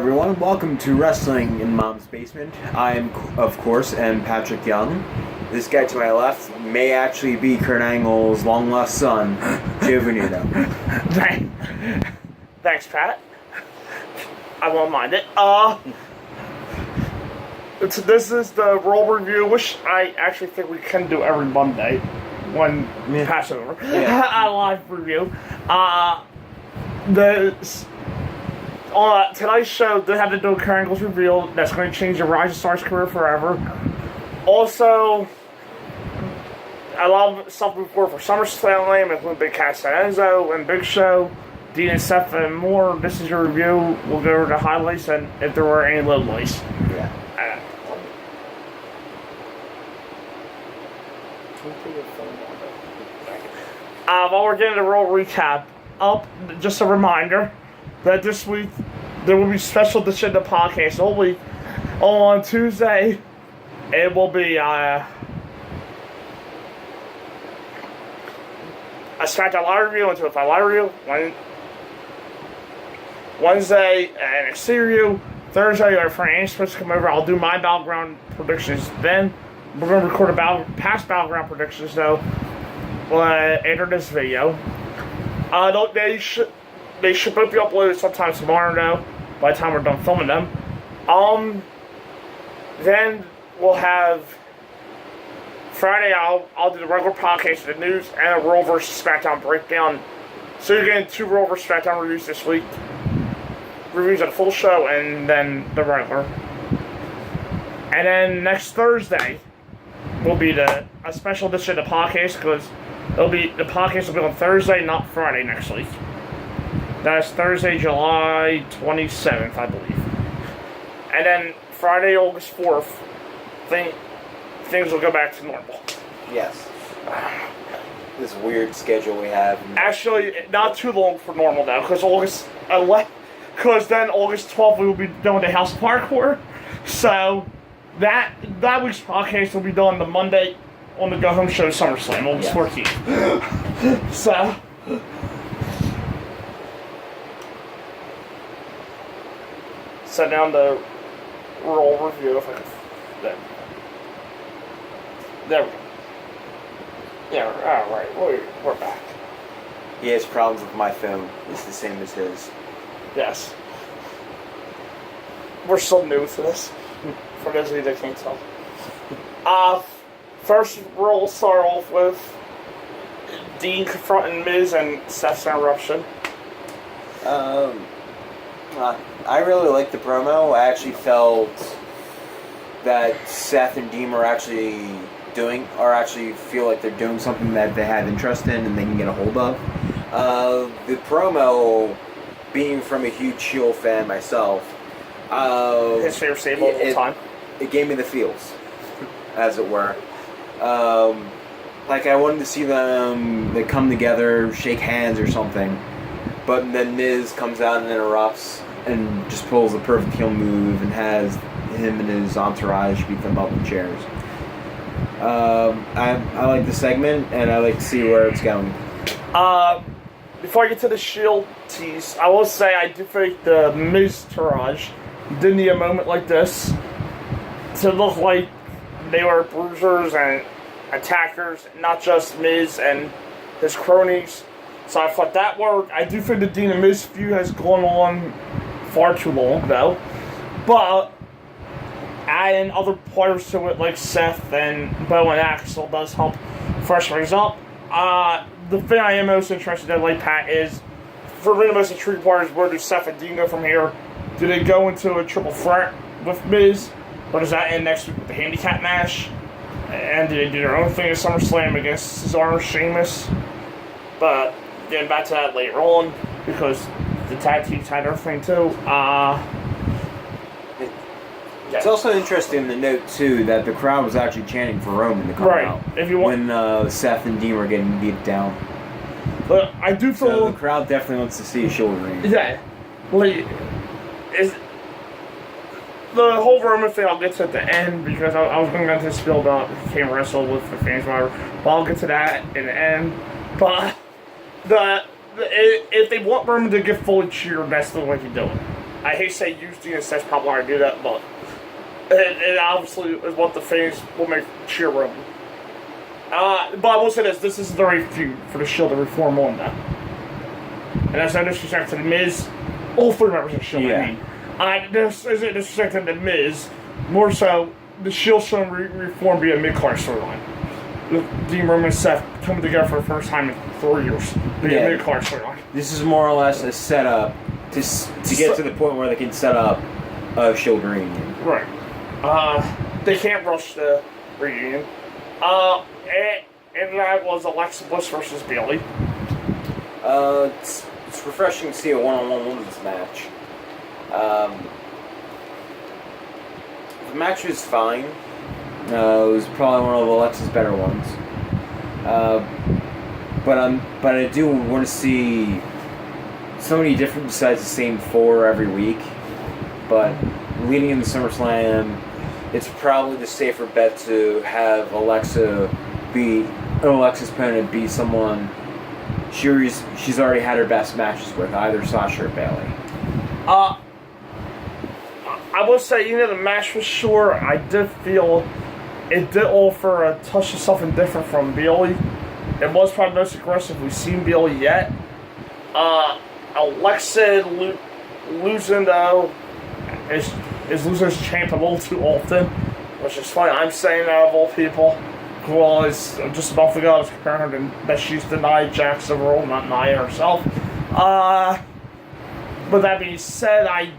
Everyone, welcome to Wrestling in Mom's Basement. I am, of course, Patrick Young. This guy to my left may actually be Kurt Angle's long-lost son, Joe Venuto. Thanks, Pat. I won't mind it. This is the Raw review, which I actually think we can do every Monday when Passover. A live review. Tonight's show, they had to do a Kurt Angle's reveal that's going to change the Rising Stars career forever. Also, I love stuff before for SummerSlam, including Big Cass and Enzo and Big Show, Dean and Seth and more. This is your review. We'll go over the highlights and if there were any lowlights. Yeah. While we're getting the Raw recap up, just a reminder that this week there will be special edition of the podcast all week. On Tuesday, it will be a SmackDown Live review and 205 Live review. Wednesday, an NXT review. Thursday, our friend Andy's supposed to come over. I'll do my Battleground predictions then. We're going to record past Battleground predictions, though. We'll enter this video. They should both be uploaded sometime tomorrow, though, by the time we're done filming them. Then we'll have Friday. I'll do the regular podcast, the news, and a Raw vs. SmackDown breakdown. So you're getting 2 Raw vs. SmackDown reviews this week. Reviews of the full show, and then the regular. And then next Thursday will be a special edition of the podcast, because the podcast will be on Thursday, not Friday next week. That's Thursday, July 27th, I believe. And then Friday, August 4th, things will go back to normal. Yes. This weird schedule we have. Actually, not too long for normal, though, because then August 12th we will be done with the House of Hardcore. So that week's podcast will be done the Monday on the Go Home Show SummerSlam, August 14th. So set down the Raw review if I could. There we go. Yeah, alright, we're back. He has problems with my phone. It's the same as his. Yes. We're still new to this, for those of you that can't tell. First, we'll start off with Dean confronting Miz and Seth's interruption. I really liked the promo. I actually felt that Seth and Dean actually feel like they're doing something that they have interest in and they can get a hold of. The promo, being from a huge Shield fan myself, his favorite stable of all time. It gave me the feels, as it were. I wanted to see them they come together, shake hands or something. But then Miz comes out and interrupts and just pulls the perfect heel move and has him and his entourage beat them up in chairs. I like the segment and I like to see where it's going. Before I get to the Shield tease, I will say I do think the Miz entourage did need a moment like this to look like they were bruisers and attackers, not just Miz and his cronies. So I thought that worked. I do think the Dean and Miz feud has gone on far too long, though. But adding other players to it, like Seth and Bo and Axel, does help freshen things up. The thing I am most interested in, like Pat, is for me the most intriguing part is where do Seth and Dean go from here? Do they go into a triple threat with Miz? Or does that end next week with the handicap match? And do they do their own thing at SummerSlam against Cesaro and Sheamus? But getting back to that later on, because the tag teams had their thing too. It's also interesting to note too that the crowd was actually chanting for Roman to come out if you want, when Seth and Dean were getting beat down. But I do feel so the crowd definitely wants to see a shoulder reign. Yeah, the whole Roman thing I'll get to at the end, because I was going to go into this spiel about can't wrestle with the fans, whatever. But I'll get to that in the end. But if they want Roman to get fully cheered, that's the way to do it. I hate to say used the such popularity to do that, but it obviously is what the fans will make cheer room. But I will say this is the right feud for the Shield to reform on that. And that's no disrespect to The Miz. All three members of the Shield, Yeah. I mean. This isn't disrespect to The Miz. More so, the Shield should reform be a mid-card storyline. Dean Roman and Seth coming together for the first time in 4 years. Be a mid-card storyline. This is more or less a setup to get to the point where they can set up a Shield reunion. Right. They can't rush the reunion. And that was Alexa Bliss versus Bayley. It's refreshing to see a one-on-one women's match. The match was fine. It was probably one of Alexa's better ones. But I do want to see somebody different besides the same four every week. But leading into SummerSlam, it's probably the safer bet to have Alexa's opponent be someone she's already had her best matches with, either Sasha or Bayley. I will say, the match was short. I did feel it did offer a touch of something different from Bayley. It was probably the most aggressive we've seen Bayley yet. Alexa losing, though, is losing as champ a little too often, which is funny. I'm saying that of all people. Well, it's just about to go. I was comparing her to that she's denied Jack's role, not Nia herself. But that being said, I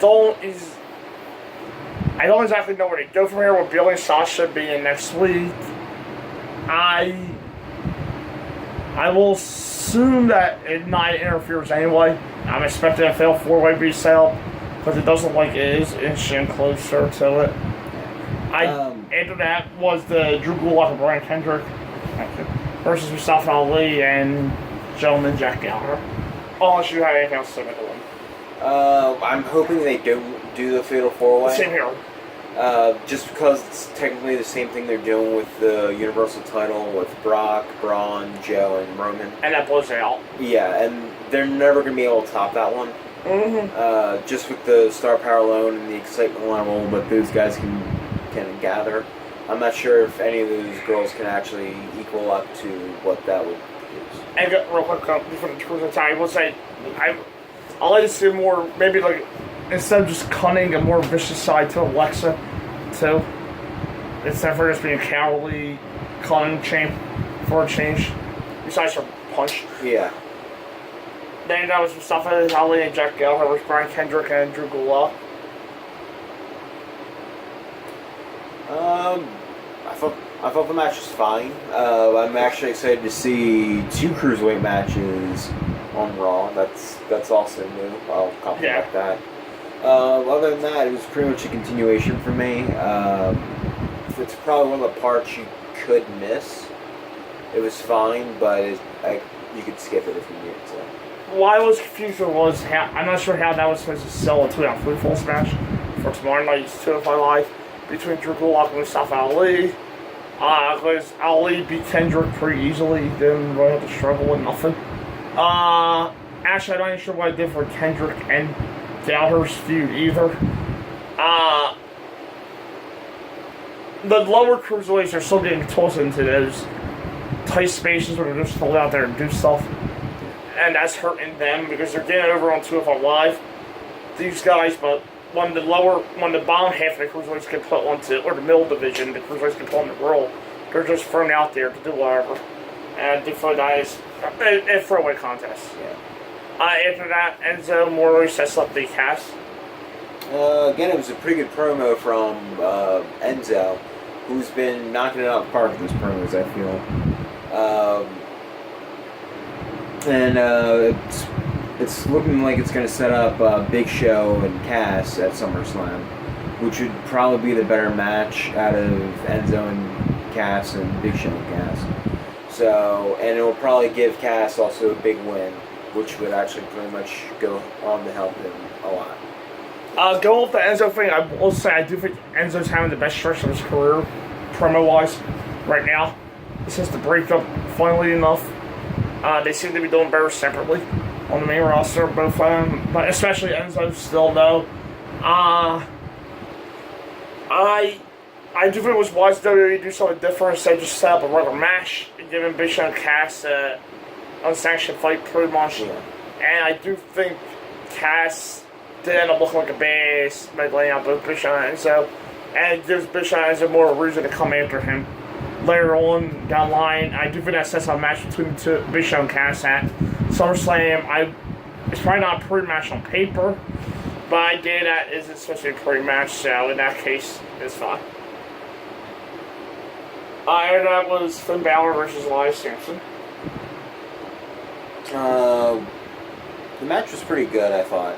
don't exactly know where to go from here with Bayley and Sasha being next week. I will assume that Nia interferes anyway. I'm expecting a failed 4-way resale because it doesn't look like it is inching closer to it. After that was the Drew Gulak and Brian Kendrick versus Mustafa Ali and gentleman Jack Gallagher. Unless you have anything else to say about them. I'm hoping they don't do the Fatal 4-Way. Same here. Just because it's technically the same thing they're doing with the Universal title with Brock, Braun, Joe, and Roman. And that blows it out. Yeah, and they're never going to be able to top that one. Mm-hmm. Just with the star power alone and the excitement level that those guys can gather. I'm not sure if any of those girls can actually equal up to what that would produce. And real quick, before the cruise time, I will say, I'd like to see more, maybe like, instead of just cunning, a more vicious side to Alexa, too. Instead of just being cowardly, cunning champ for a change. Besides her punch. Yeah. Then that was Mustafa Ali and Jack Gallagher with Brian Kendrick and Drew Gulak. I thought the match was fine. I'm actually excited to see 2 cruiserweight matches on Raw. That's also new. I'll compliment that. Other than that, it was pretty much a continuation for me. It's probably one of the parts you could miss. It was fine, but you could skip it if you needed to. What I was confused with was I'm not sure how that was supposed to sell a 2-out-3 falls match for tomorrow night's 205 Live between Drew Gulak and Mustafa Ali. Because Ali beat Kendrick pretty easily. He didn't really have to struggle with nothing. Actually, I'm not even sure what I did for Kendrick and Gallagher's feud either. The lower cruiserweights are still getting tossed into those tight spaces where they're just pulled out there and do stuff. And that's hurting them because they're getting over on 205 Live. These guys, but when the bottom half of the cruiserweights get put onto, or the middle division, the cruiserweights get put on the roll, they're just thrown out there to do whatever. And for that is a throwaway contest. Yeah. After that, Enzo Amore sets up the cast. Again, it was a pretty good promo from Enzo, who's been knocking it out of the park with his promos, I feel. It's looking like it's going to set up Big Show and Cass at SummerSlam, which would probably be the better match out of Enzo and Cass and Big Show and Cass. So, and it will probably give Cass also a big win, which would actually pretty much go on to help him a lot. Going with the Enzo thing, I will say I do think Enzo's having the best stretch of his career, promo-wise, right now. Since the breakup, funnily enough, they seem to be doing better separately on the main roster, both of them, but especially Enzo still though. I do think it was wise WWE do something different instead of just set up a regular match and giving Big Show and Cass an unsanctioned fight pretty much. Yeah. And I do think Cass did end up looking like a base by laying out both Big Show and Enzo, and it gives Big Show and Enzo more reason to come after him later on down the line. I do think that sets up a match between the two, Big Show and Cass at SummerSlam. It's probably not a pre-match on paper, but I did that isn't supposed to be a pre-match, so in that case, it's fine. And that was Finn Balor versus Elias Samson. The match was pretty good, I thought.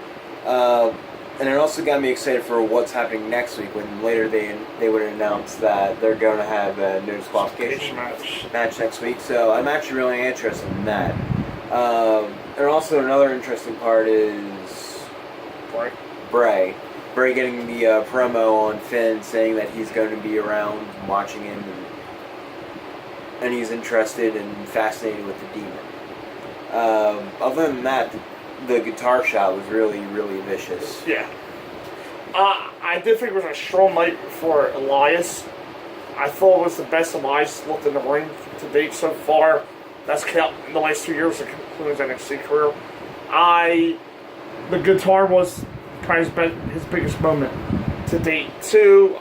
And it also got me excited for what's happening next week when later they would announce that they're going to have a no disqualification match next week. So I'm actually really interested in that. And also another interesting part is Bray. Bray getting the promo on Finn saying that he's going to be around watching him and he's interested and fascinated with the demon. Other than that, the guitar shot was really, really vicious. Yeah. I did think it was a strong night for Elias. I thought it was the best Elias looked in the ring to date so far. That's kept in the last 2 years of his NXT career. The guitar was probably his biggest moment to date too.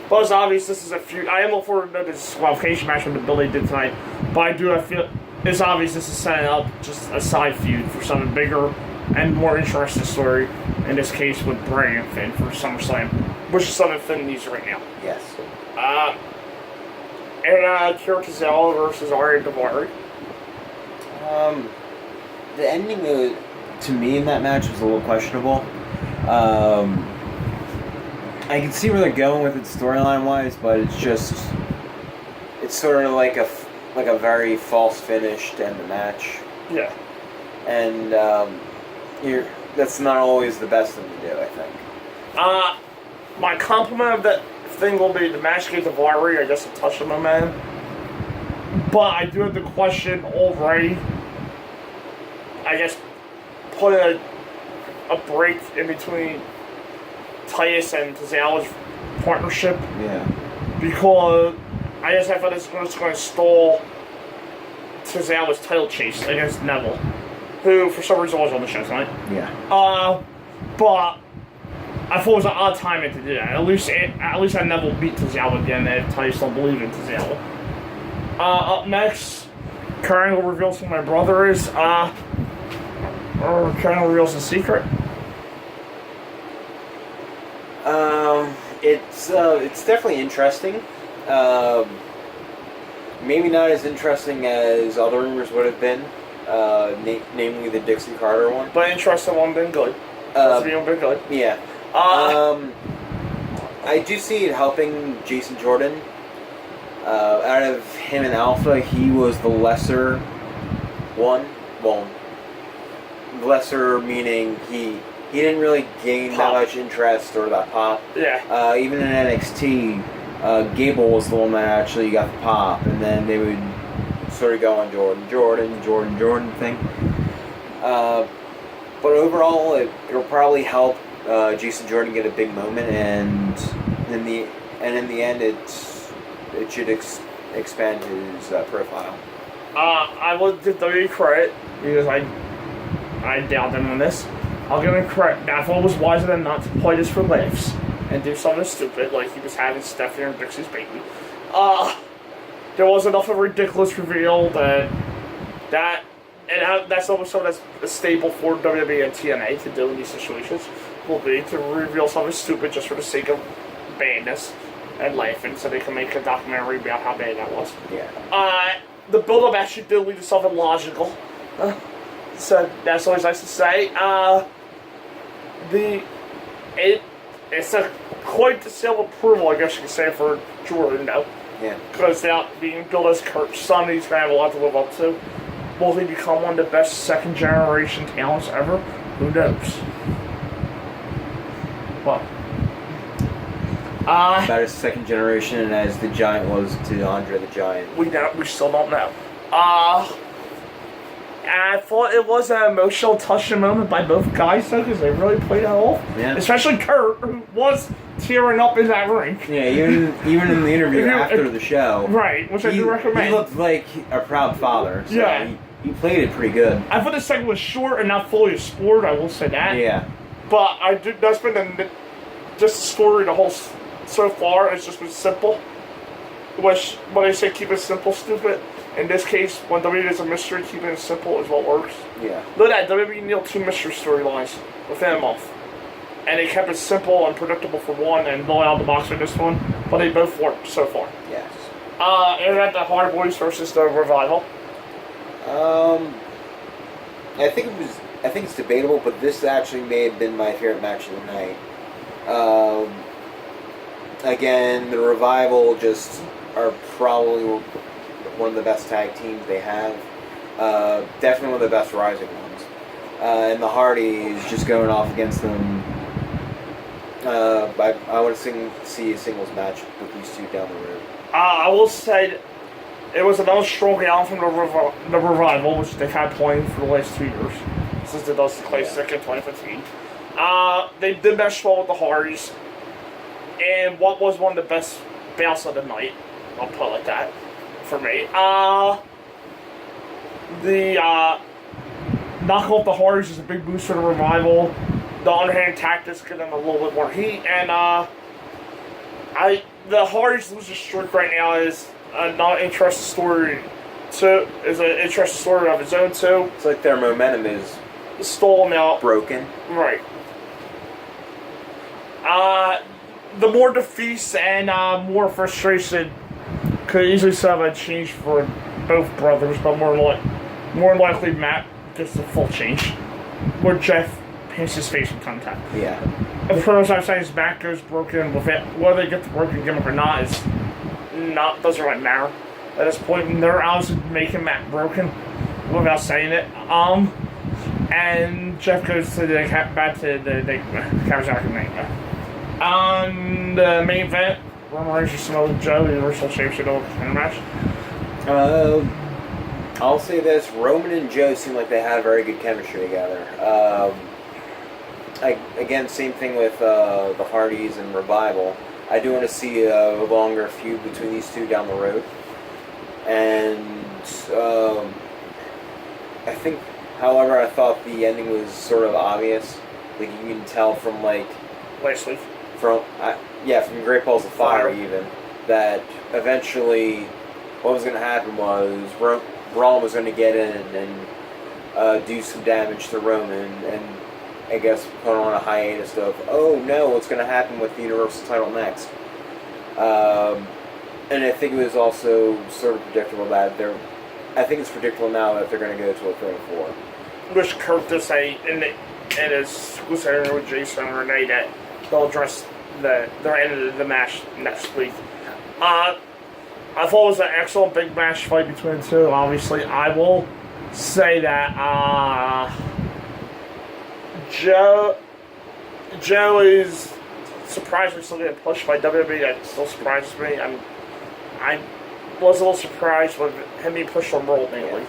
But it's obvious this is a feud. I am looking forward to the disqualification match with Billy did tonight. But I feel it's obvious this is setting up just a side feud for something bigger and more interesting story. In this case, with Bray and Finn for SummerSlam, which is something Finn needs right now. Yes. And Kira Tozawa versus Arya Daivari. The ending to me in that match was a little questionable. I can see where they're going with it storyline wise, but it's sort of like a very false finish to end the match. Yeah. And that's not always the best thing to do, I think. My compliment of that thing will be the match gave Daivari, I guess, a touch of momentum. But I do have the question already. I guess putting a break in between Titus and Tozawa's partnership. Yeah. Because I guess I thought this was going to stall Tozawa's title chase against Neville, who for some reason was on the show tonight. Yeah. But I thought it was an odd timing to do that. At least I Neville beat Tozawa again if Titus don't believe in Tozawa. Up next, Kurt Angle reveals who my brother is. Or Kurt Angle reveals the secret. It's definitely interesting. Maybe not as interesting as other rumors would have been, namely the Dixie Carter one. But interesting one, been good. Been good. Yeah. I do see it helping Jason Jordan. Out of him and Alpha, he was the lesser one. Well, lesser meaning he didn't really gain that much interest or that pop. Yeah. Even in NXT, Gable was the one that actually got the pop, and then they would sort of go on Jordan thing. But overall, it'll probably help Jason Jordan get a big moment, and in the end, it should expand his profile. I will give WWE credit because I doubt them on this. I'll give him credit. Now, I thought it was wiser than not to play this for laughs and do something stupid like he was having Stephanie and Dixie's baby. There was enough of a ridiculous reveal that's almost something that's a staple for WWE and TNA to do in these situations, will be to reveal something stupid just for the sake of badness and laughing so they can make a documentary about how bad that was. Yeah. The build-up actually did lead to something logical. So that's always nice to say. It's quite the seal of approval, I guess you could say, for Jordan, though. Yeah. Because without being billed as Kurt's son, he's going to have a lot to live up to. Will he become one of the best second-generation talents ever? Who knows? Well. About as second generation as the Giant was to Andre the Giant. We still don't know. I thought it was an emotional touching moment by both guys, though, because they really played it off. Yeah. Especially Kurt, who was tearing up in that ring. Yeah, even in the interview after the show. Right, which I do recommend. He looked like a proud father. So Yeah. He played it pretty good. I thought the segment was short and not fully explored, I will say that. Yeah. But that's been just the story the whole so far. It's just been simple. Which, when they say keep it simple, stupid, in this case, when WWE is a mystery, keeping it simple is what works. Yeah. Look at that, WWE nailed 2 mystery storylines within a month. And they kept it simple and predictable for one, and blowing out the box for this one, but they both worked so far. Yes. And we had the Hard Boys versus the Revival. I think it's debatable, but this actually may have been my favorite match of the night. Again, the Revival just are probably one of the best tag teams they have. Definitely one of the best rising ones. And the Hardys just going off against them. I want to see a singles match with these two down the road. I will say it was another strong out from the Revival, which they've had playing for the last 2 years, since they lost the Classic in 2015. They did mesh well with the Hardys, and what was one of the best bouts of the night, I'll put it like that, for me. The knock off the Hardys is a big boost for the Revival. The underhand tactics give them a little bit more heat, and the Hardys losing streak right now is a not interesting story. Is an interesting story of its own too. It's like their momentum is stolen out. broken. Right. The more defeats and more frustration could easily set up a change for both brothers, but more likely Matt gets the full change, where Jeff paints his face in contact. Yeah. As far as I'm saying, his back goes broken with it. Whether they get the broken gimmick or not doesn't really matter at this point. And they're obviously making Matt broken without saying it. And Jeff goes to back to the Kawasaki main event. On the main event, Roman Reigns and Samoa Joe, the Universal Championship match. I'll say this: Roman and Joe seem like they had very good chemistry together. Again, same thing with the Hardys and Revival. I do want to see a longer feud between these two down the road. And I think, however, I thought the ending was sort of obvious. Like, you can tell from, like... Last week. From Great Balls of Fire, even, that eventually what was going to happen was Braun was going to get in and do some damage to Roman, and I guess put on a hiatus of, oh no, what's going to happen with the Universal title next? And I think it was also sort of predictable that I think it's predictable now that they're going to go to a 3-4. Wish Kurt to say in his exclusive with Jason and Renee that they'll address their end of the match next week. I thought it was an excellent big match fight between the two. Obviously, I will say that Joe is surprisingly still getting pushed by WWE. That still surprises me. I was a little surprised with him being pushed on Raw mainly.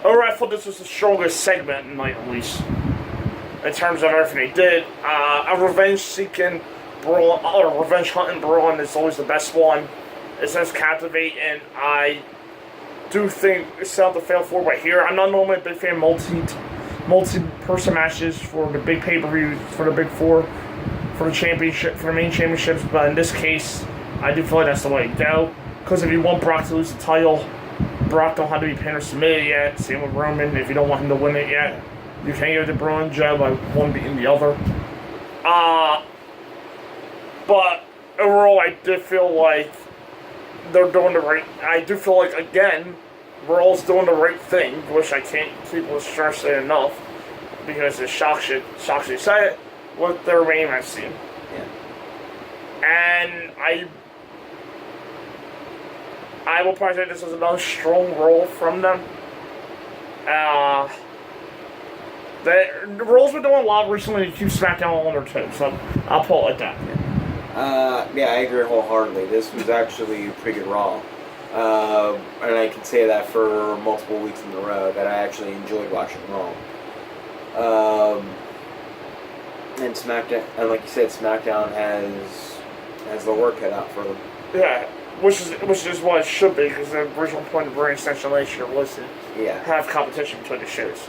Overall, I thought this was the strongest segment tonight, at least, in terms of everything they did. A revenge-seeking brawl, or revenge-hunting brawl, is always the best one. It's most captivating. I do think it's set up to fail for, but here, I'm not normally a big fan of multi-person matches for the big pay-per-views, for the big four, for the championship, for the main championships, but in this case, I do feel like that's the way to go. Because if you want Brock to lose the title, Brock don't have to be pinned or submitted yet. Same with Roman. If you don't want him to win it yet, you can give it to Braun and Joe by one beating the other. But overall, I did feel like they're doing the right. I do feel like, again, Raw's doing the right thing, which I can't keep stressing enough because it shocks you to say it with their main event scene. Yeah. And I will probably say this was another strong role from them. The roles been doing a lot recently to keep SmackDown on their toes, so I'll pull it like that. Yeah, I agree wholeheartedly. This was actually a pretty good Raw. And I can say that for multiple weeks in a row that I actually enjoyed watching Raw. And SmackDown, and like you said, SmackDown has the work cut out for them. Yeah, which is what it should be, because the original point of Brand Extension last year was to have competition between the shows.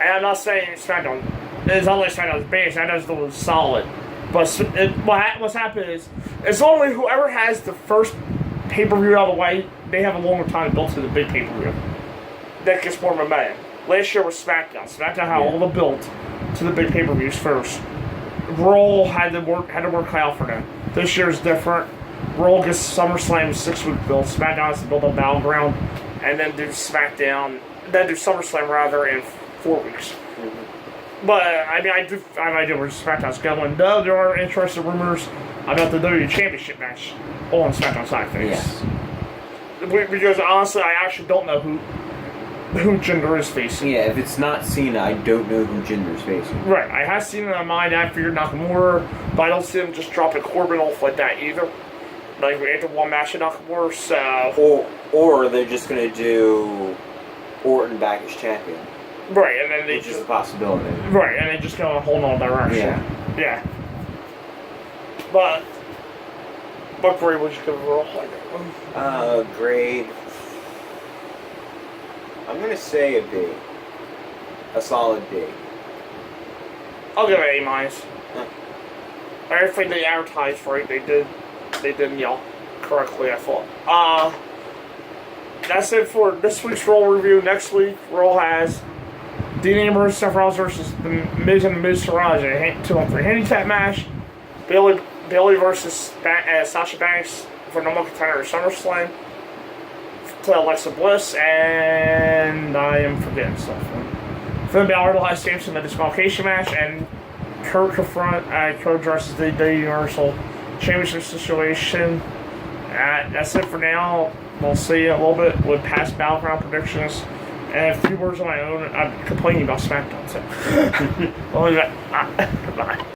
And I'm not saying SmackDown is only SmackDown's base, SmackDown's still solid. But what's happened is, it's only whoever has the first pay-per-view out of the way, they have a longer time to build to the big pay-per-view. That gets more momentum. Last year was SmackDown. SmackDown had all the build to the big pay-per-views first. Raw had to work out for them. This year is different. Raw gets SummerSlam 6-week build. SmackDown has to build a Battleground, and then do SummerSlam rather in 4 weeks. Mm-hmm. But I mean, I have no idea where SmackDown's going. Though there are interesting rumors about the WWE Championship match on SmackDown side of things. Yes. Because honestly, I actually don't know who Jinder is facing. Yeah, if it's not Cena, I don't know who Jinder's facing. Right, I have seen it in my mind. I figured Nakamura, but I don't see him just dropping Corbin off like that either. Like we had one match with Nakamura, so or they're just gonna do Orton back as champion. Right, and then they which is a possibility. Right, and they just go in a whole nother direction. Yeah. But grade would you give Raw? Grade. I'm gonna say a B. A solid B. I'll give it A-. Huh. Everything they advertised for it, they did yell correctly, I thought. That's it for this week's Raw review. Next week, Raw has Dean Ambrose, Seth Rollins versus The Miz and The Miz Taraj, a 2-on-3 handicap match. Bayley versus Sasha Banks for number 1 contender at SummerSlam. To Alexa Bliss, and I am forgetting stuff. Finn Balor lies James in the disqualification match, and Kurt versus the Universal Championship situation. That's it for now. We'll see you a little bit with past Battleground predictions. And a few words on my own. I'm complaining about SmackDown. So. Bye.